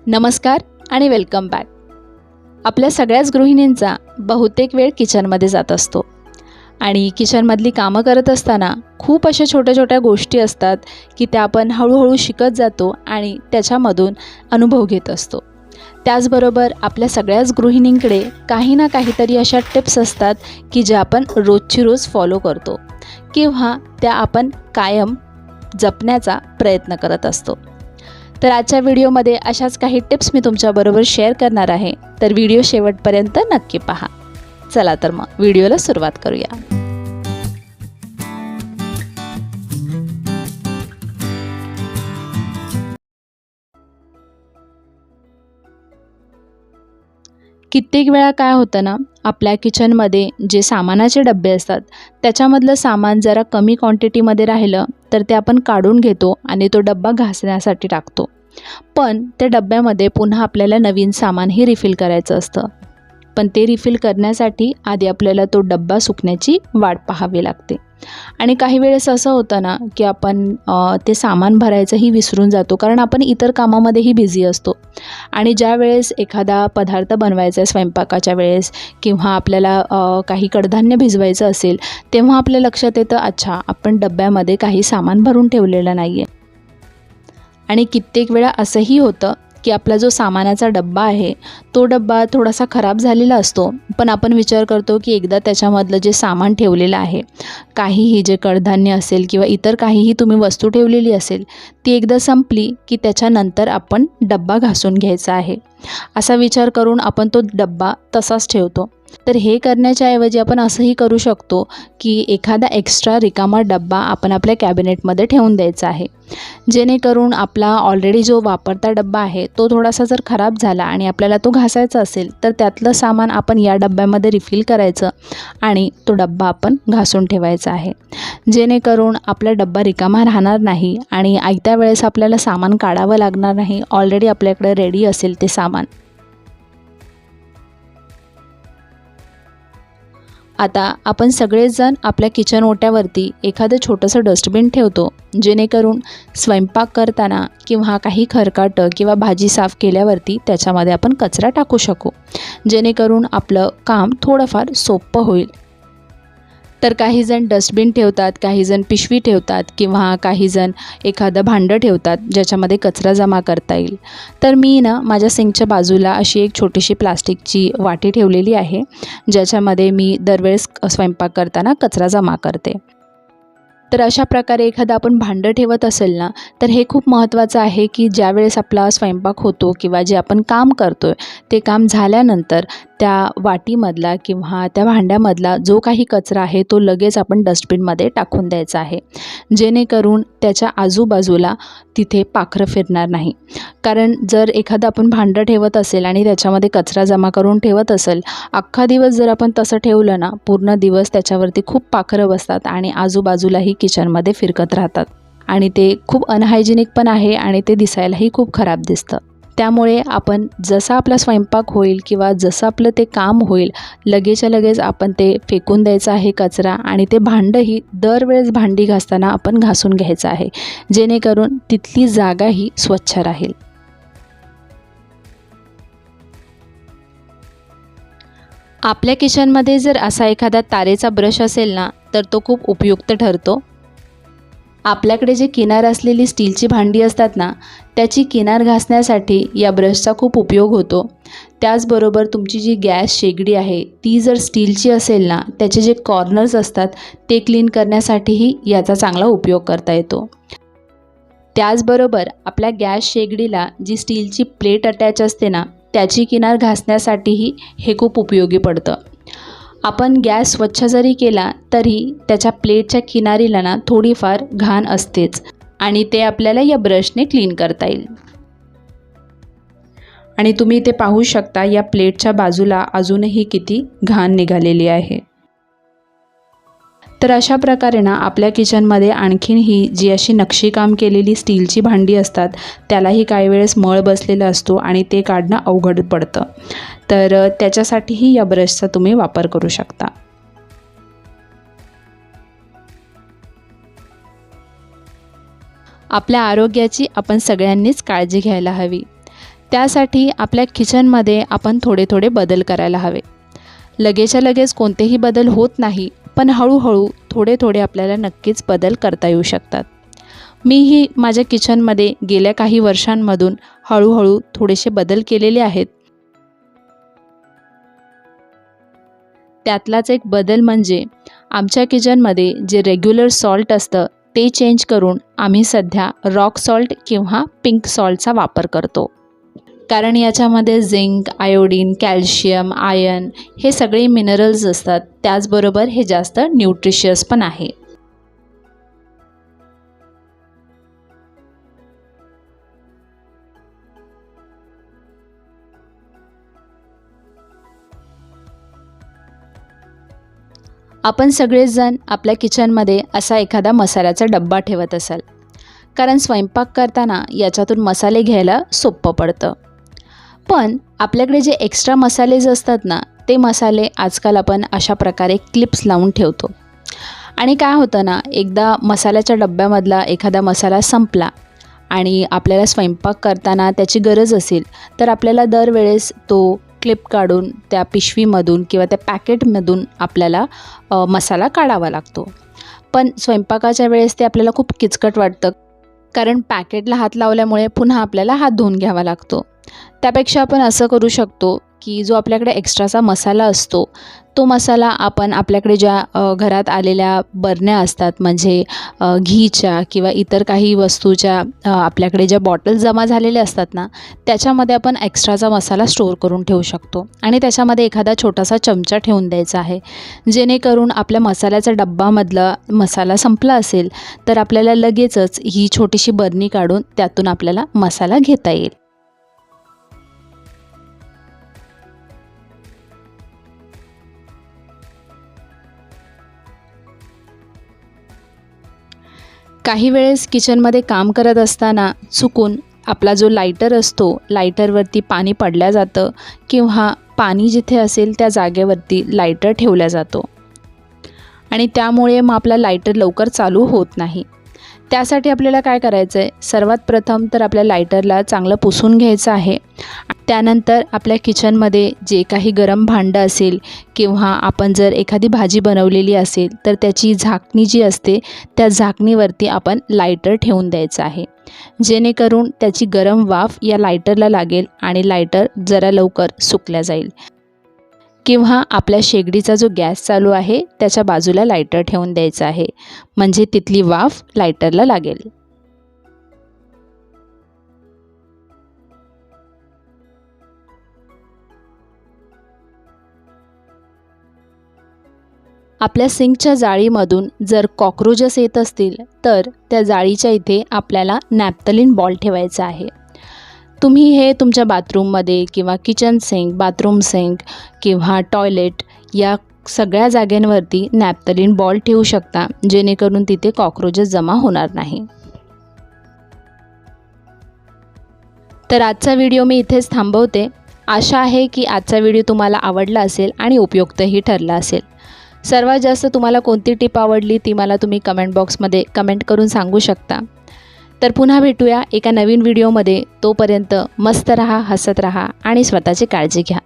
नमस्कार आणि welcome back. आपल्या सगळ्याच गृहिणींचा बहुतेक वेळ किचनमध्ये जात असतो आणि किचनमधली कामं करत असताना खूप अशा छोट्या छोट्या गोष्टी असतात की त्या आपण हळूहळू शिकत जातो आणि त्याच्यामधून अनुभव घेत असतो. त्याचबरोबर आपल्या सगळ्याच गृहिणींकडे काही ना काहीतरी अशा टिप्स असतात की ज्या आपण रोजची रोज फॉलो करतो किंवा त्या आपण कायम जपण्याचा प्रयत्न करत असतो. तर आजच्या व्हिडिओमध्ये अशाच काही टिप्स मी तुमच्याबरोबर शेअर करणार आहे, तर व्हिडिओ शेवटपर्यंत नक्की पहा. चला तर मग व्हिडिओला सुरुवात करूया. कित्येक वेळा काय होतं ना, आपल्या किचनमध्ये जे सामानाचे डबे असतात त्याच्यामधलं सामान जरा कमी क्वांटिटीमध्ये राहिलं तर ते आपण काढून घेतो आणि तो डब्बा घासण्यासाठी टाकतो. पण त्या डब्यामध्ये पुन्हा आपल्याला नवीन सामानही रिफिल करायचं असतं. पण ते रिफिल करण्यासाठी आधी आपल्याला तो डब्बा सुकण्याची वाट पाहावी लागते. आणि काही वेळेस असं होतं ना की आपण ते सामान भरायचंही विसरून जातो, कारण आपण इतर कामामध्येही बिझी असतो. आणि ज्या वेळेस एखादा पदार्थ बनवायचा आहे स्वयंपाकाच्या वेळेस किंवा आपल्याला काही कडधान्य भिजवायचं असेल, तेव्हा आपल्या लक्षात येतं, अच्छा आपण डब्यामध्ये काही सामान भरून ठेवलेलं नाही आहे. आणि कित्येक वेळा असंही होतं की आपला जो सामानाचा डब्बा आहे तो डब्बा थोडासा खराब झालेला असतो, पण आपण विचार करतो की एकदा त्याच्यामधलं जे सामान ठेवलेलं आहे, काहीही जे कडधान्य असेल किंवा इतर काहीही तुम्ही वस्तू ठेवलेली असेल, ती एकदा संपली की त्याच्यानंतर आपण डब्बा घासून घ्यायचा आहे असा विचार करून आपण तो डब्बा तसाच ठेवतो. तर हे करण्याच्या ऐवजी आपण असंही करू शकतो की एखादा एक्स्ट्रा रिकामा डब्बा आपण आपल्या कॅबिनेटमध्ये ठेवून द्यायचा आहे, जेणेकरून आपला ऑलरेडी जो वापरता डब्बा आहे तो थोडासा जर खराब झाला आणि आपल्याला तो घासायचा असेल तर त्यातलं सामान आपण या डब्यामध्ये रिफिल करायचं आणि तो डब्बा आपण घासून ठेवायचा आहे, जेणेकरून आपला डब्बा रिकामा राहणार नाही आणि आयत्या वेळेस आपल्याला सामान काढावं लागणार नाही. ऑलरेडी आपल्याकडे रेडी असेल ते सामान. आता आपण सगळेजण आपल्या किचन ओट्यावरती एखादं छोटंसं डस्टबिन ठेवतो, जेणेकरून स्वयंपाक करताना किंवा काही खरकाटं किंवा भाजी साफ केल्यावरती त्याच्यामध्ये आपण कचरा टाकू शकू, जेणेकरून आपलं काम थोडंफार सोपं होईल. तर काहीजण डस्टबिन ठेवतात, काहीजण पिशवी ठेवतात किंवा काहीजण एखादं भांडं ठेवतात ज्याच्यामध्ये कचरा जमा करता येईल. तर मी ना माझ्या सिंकच्या बाजूला अशी एक छोटीशी प्लास्टिकची वाटी ठेवलेली आहे, ज्याच्यामध्ये मी दरवेळेस स्वयंपाक करताना कचरा जमा करते. तर अशा प्रकारे एखादं आपण भांडं ठेवत असेल ना, तर हे खूप महत्त्वाचं आहे की ज्यावेळेस आपला स्वयंपाक होतो किंवा जे आपण काम करतो आहे ते काम झाल्यानंतर त्या वाटीमधला किंवा त्या भांड्यामधला जो काही कचरा आहे तो लगेच आपण डस्टबिनमध्ये टाकून द्यायचा आहे, जेणेकरून त्याच्या आजूबाजूला तिथे पाखरं फिरणार नाही. कारण जर एखादं आपण भांडं ठेवत असेल आणि त्याच्यामध्ये कचरा जमा करून ठेवत असेल, अख्खा दिवस जर आपण तसं ठेवलं ना, पूर्ण दिवस त्याच्यावरती खूप पाखरं बसतात आणि आजूबाजूलाही किचनमध्ये फिरकत राहतात आणि ते खूप अनहायजेनिक पण आहे आणि ते दिसायलाही खूप खराब दिसतं. त्यामुळे आपण जसा आपला स्वयंपाक होईल किंवा जसं आपलं ते काम होईल, लगेचच्या लगेच आपण ते फेकून द्यायचं आहे कचरा आणि ते भांडंही दरवेळेस भांडी घासताना आपण घासून घ्यायचं आहे, जेणेकरून तिथली जागाही स्वच्छ राहील. आपल्या किचनमध्ये जर असा एखादा तारेचा ब्रश असेल ना, तर तो खूप उपयुक्त ठरतो. आपल्याकडे जे किनार असलेली स्टीलची भांडी असतात ना, त्याची किनार घासण्यासाठी या ब्रशचा खूप उपयोग होतो. त्याचबरोबर तुमची जी गॅस शेगडी आहे ती जर स्टीलची असेल ना, त्याचे जे कॉर्नर्स असतात ते क्लीन करण्यासाठीही याचा चांगला उपयोग करता येतो. त्याचबरोबर आपल्या गॅस शेगडीला जी स्टीलची प्लेट अटॅच असते ना, त्याची किनार घासण्यासाठीही हे खूप उपयोगी पडतं. आपण गॅस स्वच्छ जरी केला तरी त्याच्या प्लेटच्या किनारीला ना थोडीफार घाण असतेच आणि ते आपल्याला या ब्रशने क्लीन करता येईल. आणि तुम्ही ते पाहू शकता, या प्लेटच्या बाजूला अजूनही किती घाण निघालेली आहे. तर अशा प्रकारे ना आपल्या किचनमध्ये आणखीन ही जी अशी नक्षीकाम केलेली स्टीलची भांडी असतात त्यालाही काही वेळेस मळ बसलेला असतो आणि ते काढणं अवघड पडतं. तर त्याच्यासाठीही या ब्रशचा तुम्ही वापर करू शकता. आपल्या आरोग्याची आपण सगळ्यांनीच काळजी घ्यायला हवी. त्यासाठी आपल्या किचनमध्ये आपण थोडे थोडे बदल करायला हवे. लगेचच्या लगेच कोणतेही बदल होत नाही, पण हळूहळू थोडे थोडे आपल्याला नक्कीच बदल करता येऊ शकतात. मीही माझ्या किचनमध्ये गेल्या काही वर्षांमधून हळूहळू थोडेसे बदल केलेले आहेत. त्यातलाच एक बदल म्हणजे आमच्या किचनमध्ये जे रेग्युलर सॉल्ट असतं ते चेंज करून आम्ही सध्या रॉक सॉल्ट किंवा पिंक सॉल्टचा वापर करतो. कारण याच्यामध्ये झिंक, आयोडीन, कॅल्शियम, आयर्न हे सगळे मिनरल्स असतात. त्याचबरोबर हे जास्त न्यूट्रिशियस पण आहे. आपण सगळेजण आपल्या किचनमध्ये असा एखादा मसाल्याचा डब्बा ठेवत असाल, कारण स्वयंपाक करताना याच्यातून मसाले घ्यायला सोपं पडतं. पण आपल्याकडे जे एक्स्ट्रा मसालेज असतात ना, ते मसाले आजकाल आपण अशा प्रकारे क्लिप्स लावून ठेवतो. आणि काय होतं ना, एकदा मसाल्याच्या डब्यामधला एखादा मसाला संपला आणि आपल्याला स्वयंपाक करताना त्याची गरज असेल, तर आपल्याला दरवेळेस तो क्लिप काढून त्या पिशवीमधून किंवा त्या पॅकेटमधून आपल्याला मसाला काढावा लागतो. पण स्वयंपाकाच्या वेळेस ते आपल्याला खूप किचकट वाटतं, कारण पॅकेटला हात लावल्यामुळे पुन्हा आपल्याला हात धुवून घ्यावा लागतो. त्यापेक्षा आपण असं करू शकतो की जो आपल्याकडे एक्स्ट्राचा मसाला असतो, तो मसाला आपण आपल्याकडे ज्या घरात आलेल्या बरण्या असतात, म्हणजे घीच्या किंवा इतर काही वस्तूच्या आपल्याकडे ज्या बॉटल जमा झालेल्या असतात ना, त्याच्यामध्ये आपण एक्स्ट्राचा मसाला स्टोअर करून ठेवू शकतो. आणि त्याच्यामध्ये एखादा छोटासा चमचा ठेवून द्यायचा आहे, जेणेकरून आपल्या मसाल्याचा डब्बामधला मसाला संपला असेल तर आपल्याला लगेचच ही छोटीशी बरणी काढून त्यातून आपल्याला मसाला घेता येईल. काही वेळेस किचनमध्ये काम करत असताना चुकून आपला जो लायटर असतो, लायटरवरती पाणी पडलं जातं किंवा पाणी जिथे असेल त्या जागेवरती लायटर ठेवला जातो आणि त्यामुळे मग आपला लायटर लवकर चालू होत नाही. त्यासाठी आपल्याला काय करायचं आहे, सर्वात प्रथम तर आपल्या लायटरला चांगलं पुसून घ्यायचं आहे. त्यानंतर आपल्या किचनमध्ये जे काही गरम भांडं असेल किंवा आपण जर एखादी भाजी बनवलेली असेल तर त्याची झाकणी जी असते त्या झाकणीवरती आपण लायटर ठेवून द्यायचं आहे, जेणेकरून त्याची गरम वाफ या लायटरला लागेल आणि लायटर जरा लवकर सुकल्या जाईल. किंवा आपल्या शेगडीचा जो गॅस चालू आहे त्याच्या बाजूला लायटर ठेवून द्यायचा आहे, म्हणजे तिथली वाफ लायटरला लागेल. आपल्या सिंकच्या जाळीमधून जर कॉक्रोचेस येत असतील तर त्या जाळीच्या इथे आपल्याला नॅप्थलिन बॉल ठेवायचा आहे. तुम्ही हे तुमच्या बाथरूममध्ये किंवा किचन सिंक, बाथरूम सिंक किंवा टॉयलेट या सगळ्या जागांवरती नॅप्थलिन बॉल ठेवू शकता, जेणेकरून तिथे कॉक्रोचेस जमा होणार नाही. तर आजचा व्हिडिओ मी इथेच थांबवते. आशा आहे की आजचा व्हिडिओ तुम्हाला आवडला असेल आणि उपयुक्तही ठरला असेल. सर्वात जास्त तुम्हाला कोणती टिप आवडली ती मला तुम्ही कमेंट बॉक्समध्ये कमेंट करून सांगू शकता. तर पुन्हा भेटूया एका नवीन व्हिडिओमध्ये. तोपर्यंत मस्त रहा, हसत रहा आणि स्वतःची काळजी घ्या.